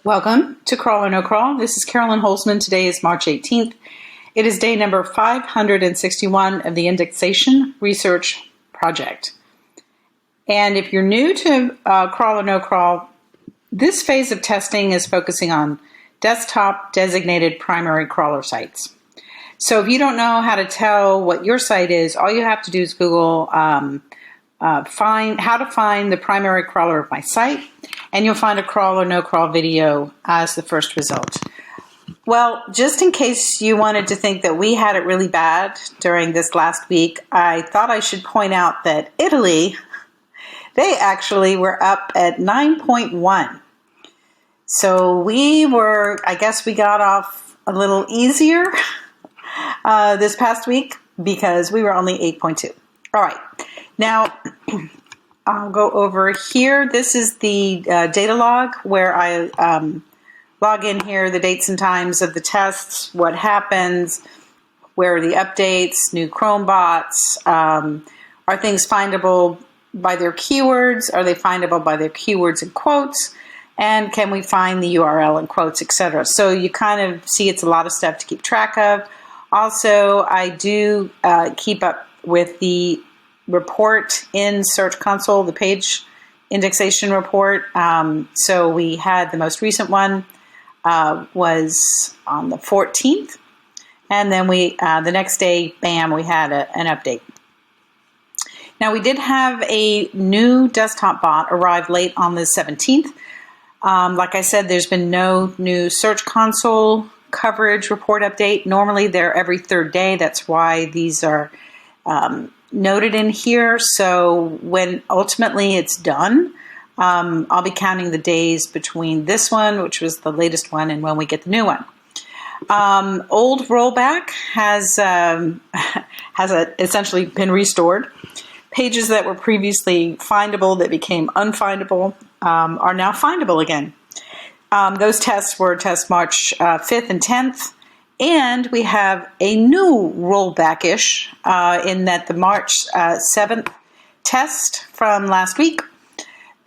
Welcome to Crawl or No Crawl. This is Carolyn Holzman. Today is March 18th. It is day number 561 of the Indexation Research Project. And if you're new to Crawl or No Crawl, this phase of testing is focusing on desktop designated primary crawler sites. So if you don't know how to tell what your site is, all you have to do is Google find how to find the primary crawler of my site, and you'll find a Crawl or No Crawl video as the first result. Well, just in case you wanted to think that we had it really bad during this last week, I thought I should point out that Italy, they actually were up at 9.1. So I guess we got off a little easier this past week because we were only 8.2. All right. Now, I'll go over here. This is the data log where I log in here, the dates and times of the tests, what happens, where are the updates, new Chrome bots, are things findable by their keywords, are they findable by their keywords and quotes, and can we find the URL and quotes, etc. So you kind of see it's a lot of stuff to keep track of. Also, I do keep up with the report in Search Console, the page indexation report. So we had the most recent one was on the 14th. And then the next day, bam, we had an update. Now we did have a new desktop bot arrive late on the 17th. Like I said, there's been no new Search Console coverage report update. Normally they're every third day. That's why these are noted in here. So when ultimately it's done, I'll be counting the days between this one, which was the latest one, and when we get the new one. Old rollback has essentially been restored. Pages that were previously findable that became unfindable are now findable again. Those tests were tests March 5th and 10th. And we have a new rollback-ish in that the March 7th test from last week,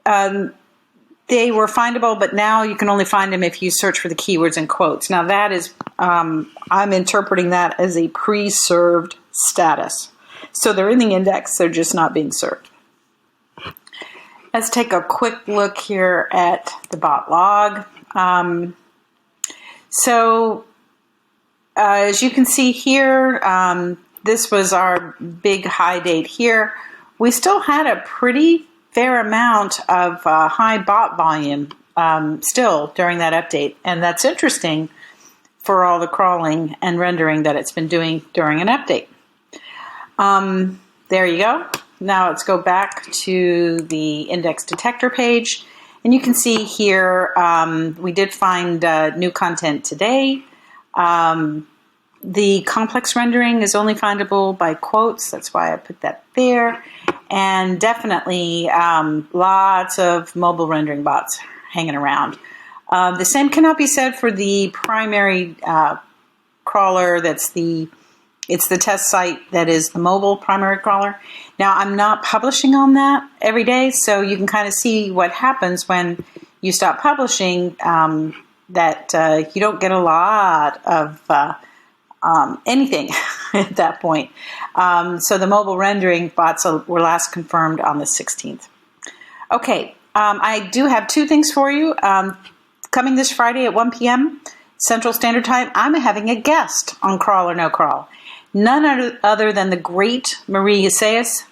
they were findable, but now you can only find them if you search for the keywords and quotes. Now that is, I'm interpreting that as a pre-served status. So they're in the index, they're just not being served. Let's take a quick look here at the bot log. As you can see here, this was our big high date here. We still had a pretty fair amount of high bot volume still during that update. And that's interesting for all the crawling and rendering that it's been doing during an update. There you go. Now let's go back to the index detector page. And you can see here, we did find new content today. The complex rendering is only findable by quotes. That's why I put that there. And definitely lots of mobile rendering bots hanging around. The same cannot be said for the primary crawler. It's the test site that is the mobile primary crawler. Now, I'm not publishing on that every day, so you can kind of see what happens when you stop publishing, that you don't get a lot of anything at that point. So the mobile rendering bots were last confirmed on the 16th. Okay, I do have two things for you. Coming this Friday at 1 p.m. Central Standard Time, I'm having a guest on Crawl or No Crawl. None other than the great Marie Isaias.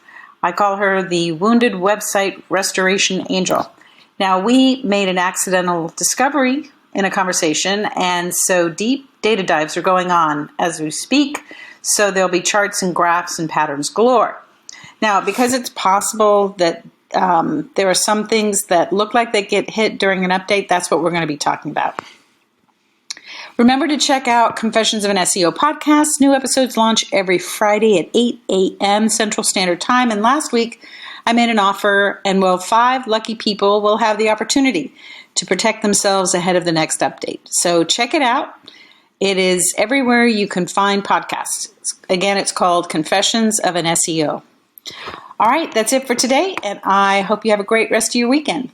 I call her the Wounded Website Restoration Angel. Now, we made an accidental discovery in a conversation, and so deep data dives are going on as we speak, so there'll be charts and graphs and patterns galore. Now, because it's possible that there are some things that look like they get hit during an update, that's what we're going to be talking about. Remember to check out Confessions of an SEO podcast. New episodes launch every Friday at 8 a.m. Central Standard Time. And last week, I made an offer, and 5 lucky people will have the opportunity to protect themselves ahead of the next update. So check it out. It is everywhere you can find podcasts. Again, it's called Confessions of an SEO. All right, that's it for today, and I hope you have a great rest of your weekend.